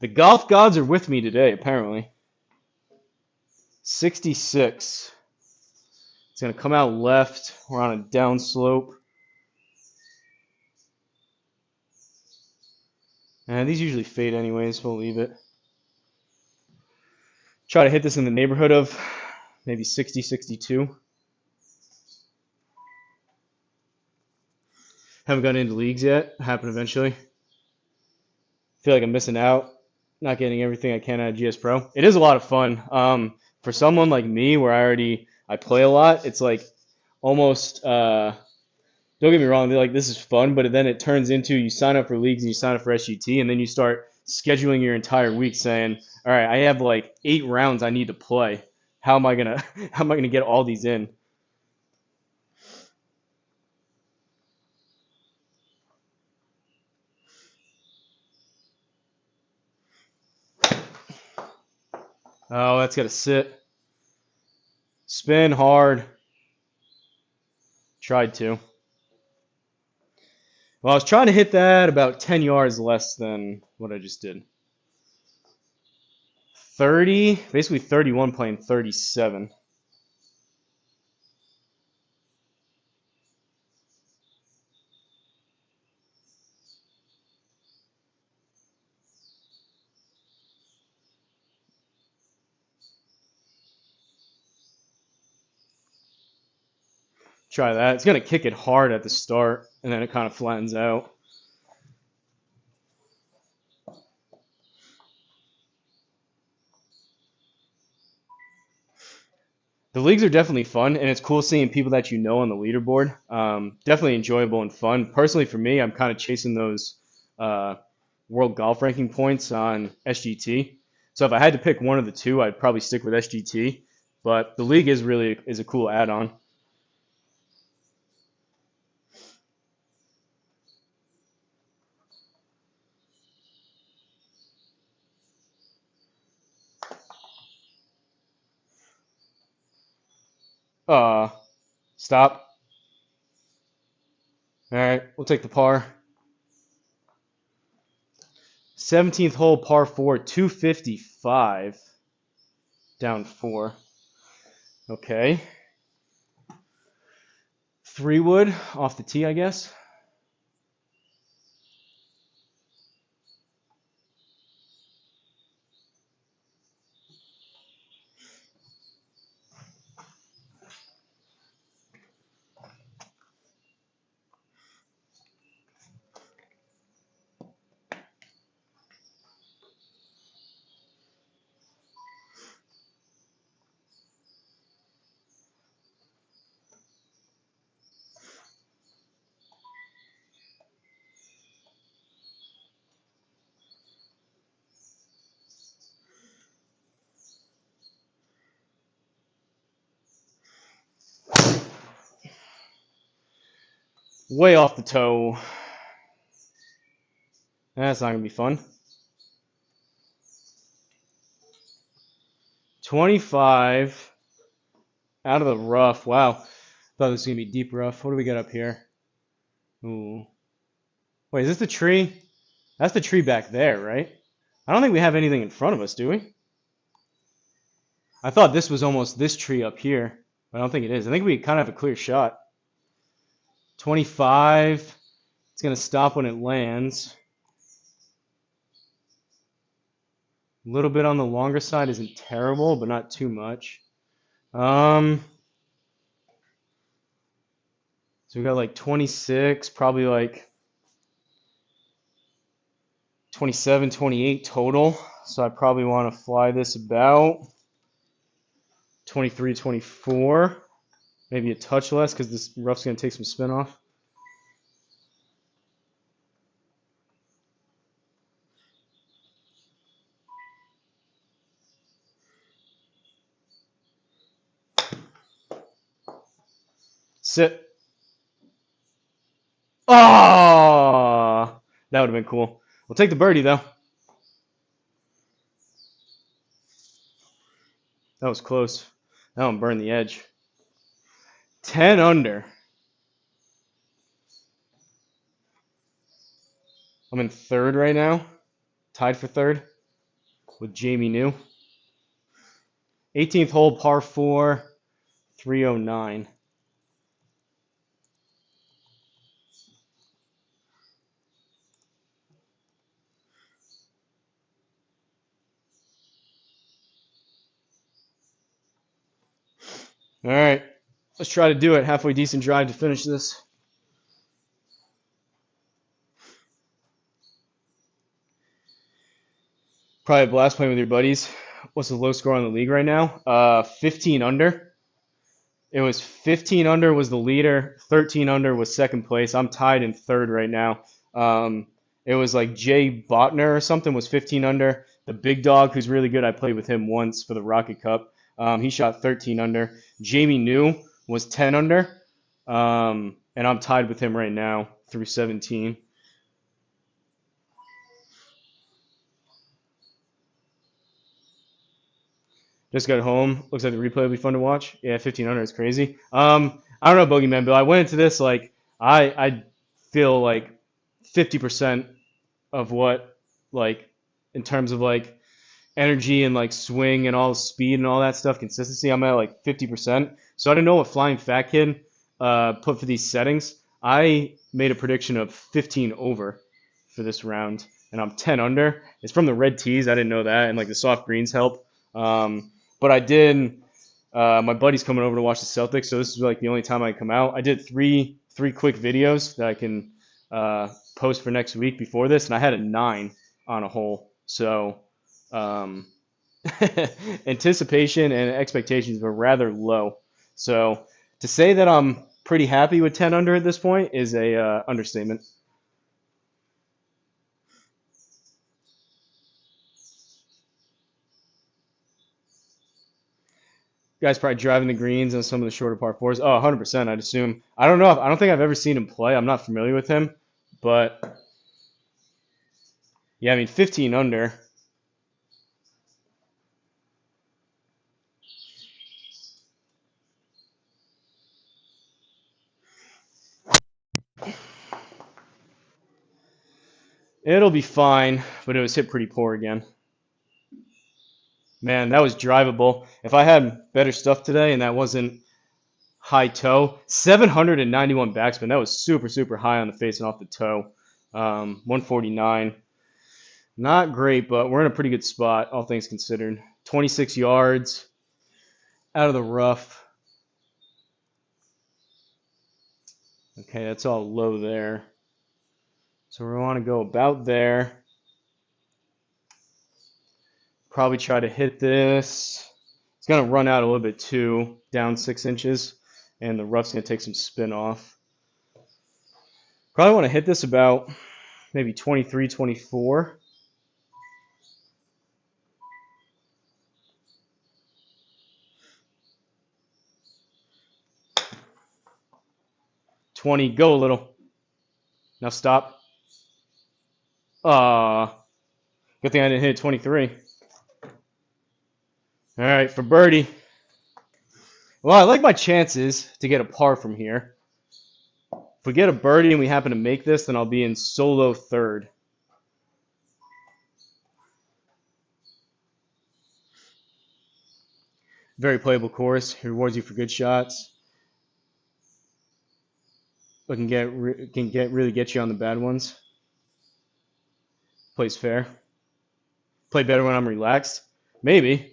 [SPEAKER 1] The golf gods are with me today, apparently. 66. It's going to come out left. We're on a down slope. And these usually fade anyways. We'll leave it. Try to hit this in the neighborhood of maybe 60, 62. Haven't gotten into leagues yet. Happen eventually. Feel like I'm missing out. Not getting everything I can out of GSPro. It is a lot of fun. For someone like me, where I play a lot, it's like almost. Don't get me wrong. They're like, this is fun, but then it turns into you sign up for leagues and you sign up for SGT, and then you start scheduling your entire week, saying, all right, I have like 8 rounds I need to play. How am I gonna get all these in? Oh, that's gotta sit. Spin hard. Tried to. Well, I was trying to hit that about 10 yards less than what I just did. 30, basically 31 playing 37. Try that. It's going to kick it hard at the start, and then it kind of flattens out. The leagues are definitely fun, and it's cool seeing people that you know on the leaderboard. Definitely enjoyable and fun. Personally, for me, I'm kind of chasing those world golf ranking points on SGT. So if I had to pick one of the two, I'd probably stick with SGT. But the league is a cool add-on. Stop. All right, we'll take the par. 17th hole, par 4, 255. Down 4. Okay. 3-wood off the tee, I guess. Way off the toe. That's not going to be fun. 25 out of the rough. Wow. Thought this was going to be deep rough. What do we got up here? Ooh. Wait, is this the tree? That's the tree back there, right? I don't think we have anything in front of us, do we? I thought this was almost this tree up here, but I don't think it is. I think we kind of have a clear shot. 25. It's going to stop when it lands. A little bit on the longer side isn't terrible, but not too much. So we got like 26, probably like 27, 28 total. So I probably want to fly this about 23, 24. Maybe a touch less because this rough's going to take some spin off. Sit. Oh, that would have been cool. We'll take the birdie, though. That was close. That one burned the edge. 10 under. I'm in third right now. Tied for third with Jamie New. 18th hole, par 4, 309. All right, let's try to do it. Halfway decent drive to finish this. Probably a blast playing with your buddies. What's the low score on the league right now? 15 under. It was 15 under was the leader. 13 under was second place. I'm tied in third right now. It was like Jay Botner or something was 15 under. The big dog, who's really good, I played with him once for the Rocket Cup. He shot 13 under. Jamie New was 10 under. And I'm tied with him right now through 17. Just got home. Looks like the replay will be fun to watch. Yeah, 1500 is crazy. I don't know, Bogeyman Bill. I went into this like I feel like 50% of what, like, in terms of like energy and like swing and all speed and all that stuff, consistency, I'm at like 50%. So I don't know what FlyinFatKid put for these settings. I made a prediction of 15 over for this round, and I'm 10 under. It's from the red tees. I didn't know that, and like the soft greens help. But I did. My buddy's coming over to watch the Celtics, so this is like the only time I come out. I did three quick videos that I can post for next week before this, and I had a 9 on a hole. So anticipation and expectations were rather low. So to say that I'm pretty happy with 10 under at this point is a understatement. Guys probably driving the greens on some of the shorter par fours. Oh, 100%, I'd assume. I don't know. I don't think I've ever seen him play. I'm not familiar with him. But, yeah, I mean, 15 under. It'll be fine, but it was hit pretty poor again. Man, that was drivable. If I had better stuff today and that wasn't high toe, 791 backspin. That was super, super high on the face and off the toe. 149. Not great, but we're in a pretty good spot, all things considered. 26 yards out of the rough. Okay, that's all low there. So we want to go about there. Probably try to hit this. It's going to run out a little bit too, down 6 inches, and the rough's going to take some spin off. Probably want to hit this about maybe 23, 24. Go a little. Now stop. Good thing I didn't hit 23. All right, for birdie. Well, I like my chances to get a par from here. If we get a birdie and we happen to make this, then I'll be in solo third. Very playable course. It rewards you for good shots, but can really get you on the bad ones. Plays fair. Play better when I'm relaxed. Maybe.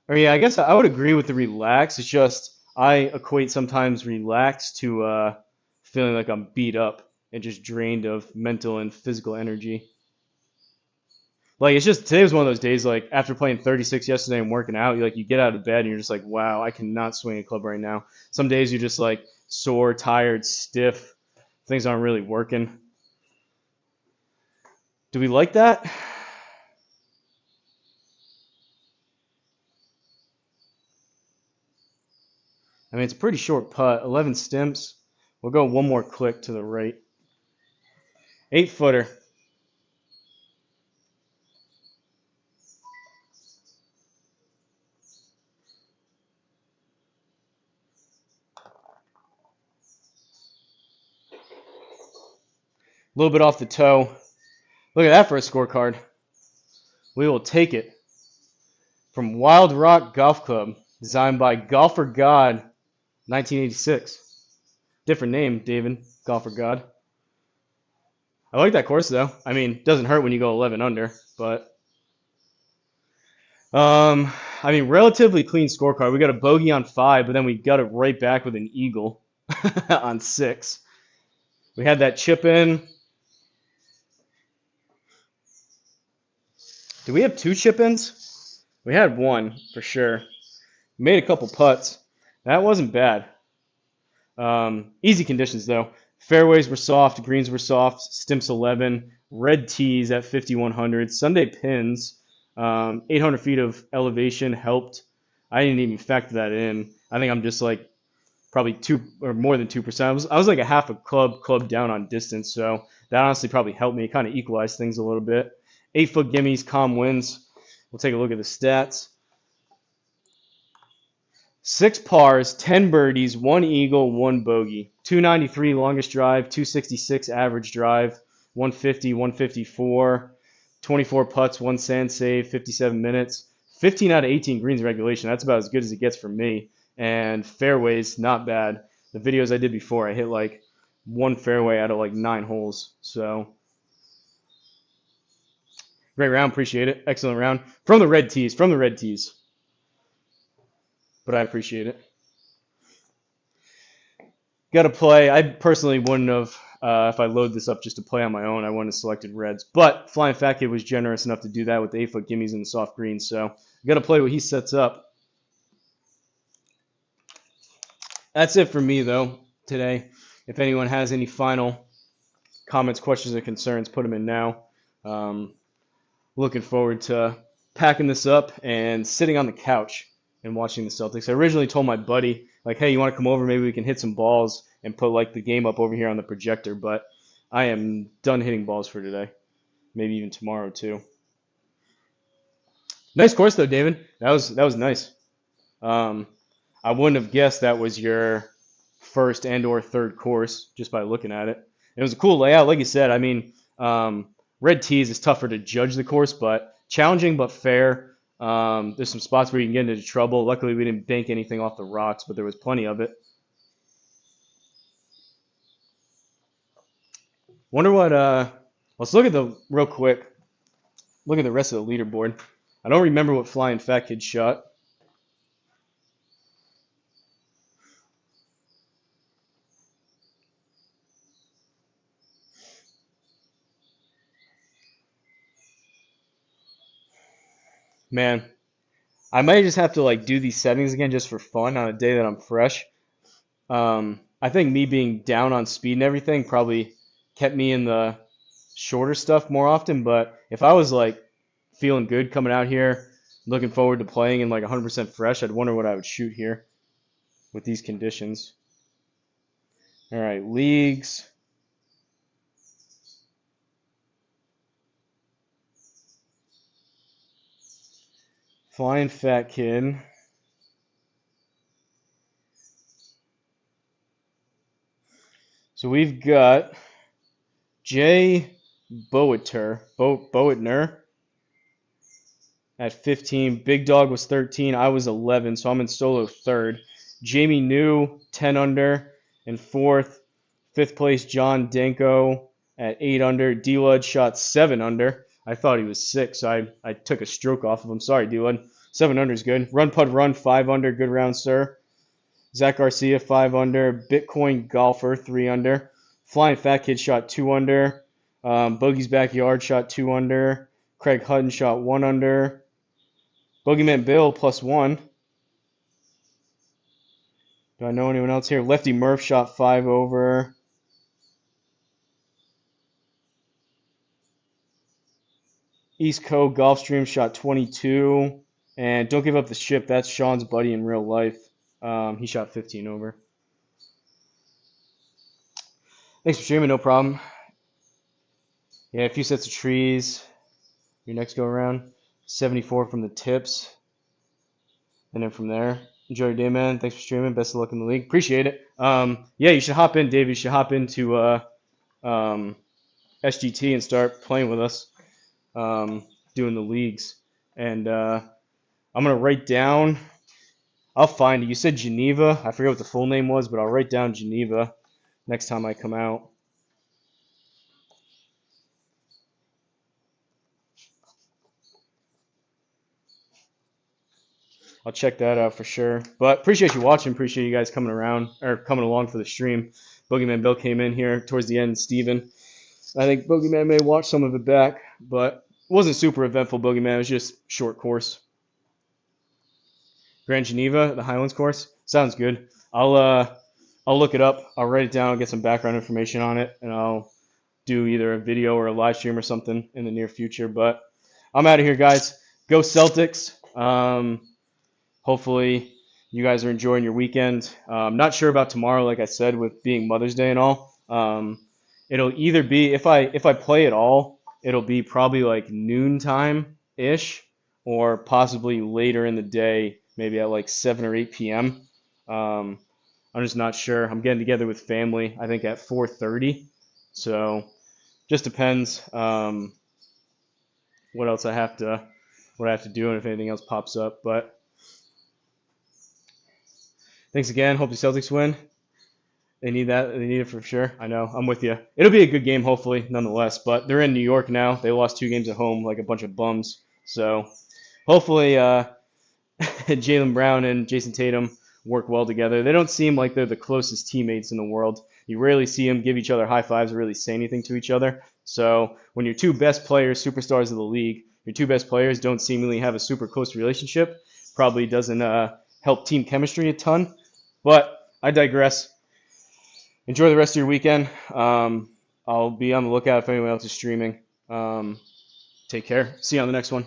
[SPEAKER 1] Or yeah, I guess I would agree with the relax. It's just I equate sometimes relax to feeling like I'm beat up and just drained of mental and physical energy. Like it's just today was one of those days like after playing 36 yesterday and working out, you get out of bed and you're just like, wow, I cannot swing a club right now. Some days you're just like sore, tired, stiff. Things aren't really working. Do we like that? I mean, it's a pretty short putt. 11 stimps. We'll go one more click to the right. 8-footer. A little bit off the toe. Look at that for a scorecard. We will take it. From Wild Rock Golf Club, designed by Golfer God, 1986. Different name, David, Golfer God. I like that course, though. I mean, it doesn't hurt when you go 11 under, but... I mean, relatively clean scorecard. We got a bogey on 5, but then we got it right back with an eagle on 6. We had that chip in. Did we have 2 chip-ins? We had 1, for sure. We made a couple putts. That wasn't bad. Easy conditions, though. Fairways were soft, greens were soft, stimps 11, red tees at 5,100, Sunday pins, 800 feet of elevation helped. I didn't even factor that in. I think I'm just like probably 2 or more than 2%. I was like a half a club down on distance, so that honestly probably helped me. It kind of equalized things a little bit. 8-foot gimmies, calm wins. We'll take a look at the stats. 6 pars, 10 birdies, 1 eagle, 1 bogey. 293 longest drive, 266 average drive, 150, 154, 24 putts, 1 sand save, 57 minutes. 15 out of 18 greens regulation. That's about as good as it gets for me. And fairways, not bad. The videos I did before, I hit like 1 fairway out of like 9 holes. So great round, appreciate it. Excellent round. From the red tees. But I appreciate it. Got to play. I personally wouldn't have, if I load this up just to play on my own, I wouldn't have selected reds. But FlyinFatKid was generous enough to do that with the 8-foot gimmies and the soft greens. So got to play what he sets up. That's it for me, though, today. If anyone has any final comments, questions, or concerns, put them in now. Looking forward to packing this up and sitting on the couch and watching the Celtics. I originally told my buddy, like, hey, you want to come over? Maybe we can hit some balls and put like the game up over here on the projector. But I am done hitting balls for today. Maybe even tomorrow too. Nice course though, David. That was nice. I wouldn't have guessed that was your first and or third course just by looking at it. It was a cool layout, like you said. I mean, red tees is tougher to judge the course, but challenging but fair. There's some spots where you can get into trouble. Luckily, we didn't bank anything off the rocks, but there was plenty of it. Wonder what. Let's look at the real quick. Look at the rest of the leaderboard. I don't remember what FlyinFatKid shot. Man, I might just have to like do these settings again just for fun on a day that I'm fresh. I think me being down on speed and everything probably kept me in the shorter stuff more often. But if I was like feeling good coming out here, looking forward to playing and like 100% fresh, I'd wonder what I would shoot here with these conditions. All right, leagues. FlyinFatKid. So we've got Jay Boetner at 15. Big Dog was 13. I was 11, so I'm in solo third. Jamie New, 10 under, in fourth. Fifth place, John Danko at 8 under. D-Lud shot 7 under. I thought he was 6, so I took a stroke off of him. Sorry, D-Lud. 7 under is good. Run Pud Run, 5 under. Good round, sir. Zach Garcia, 5 under. Bitcoin Golfer, 3 under. FlyinFatKid shot 2 under. Bogey's Backyard shot 2 under. Craig Hutton shot 1 under. Bogeyman Bill +1. Do I know anyone else here? Lefty Murph shot 5 over. East Coast Gulfstream shot 22. And Don't Give Up the Ship. That's Sean's buddy in real life. He shot 15 over. Thanks for streaming. No problem. Yeah, a few sets of trees. Your next go around. 74 from the tips. And then from there, enjoy your day, man. Thanks for streaming. Best of luck in the league. Appreciate it. Yeah, you should hop in, Dave. You should hop into SGT and start playing with us, doing the leagues. And I'm going to write down, I'll find it. You said Geneva. I forget what the full name was, but I'll write down Geneva next time I come out. I'll check that out for sure. But appreciate you watching. Appreciate you guys coming around or coming along for the stream. Boogeyman Bill came in here towards the end. Steven. I think Boogeyman may watch some of it back, but it wasn't super eventful, Boogeyman. It was just short course. Grand Geneva, the Highlands course. Sounds good. I'll look it up. I'll write it down. I'll get some background information on it, and I'll do either a video or a live stream or something in the near future. But I'm out of here, guys. Go Celtics. Hopefully you guys are enjoying your weekend. I'm not sure about tomorrow, like I said, with being Mother's Day and all. It'll either be, if I play at all, it'll be probably like noontime-ish or possibly later in the day, maybe at like 7 or 8 p.m. I'm just not sure. I'm getting together with family, I think at 4:30. So just depends what else I have to do and if anything else pops up. But thanks again. Hope the Celtics win. They need that. They need it for sure. I know. I'm with you. It'll be a good game, hopefully, nonetheless. But they're in New York now. They lost 2 games at home like a bunch of bums. So hopefully Jaylen Brown and Jason Tatum work well together. They don't seem like they're the closest teammates in the world. You rarely see them give each other high fives or really say anything to each other. So when your 2 best players, superstars of the league, your 2 best players don't seemingly have a super close relationship, probably doesn't help team chemistry a ton. But I digress. Enjoy the rest of your weekend. I'll be on the lookout if anyone else is streaming. Take care. See you on the next one.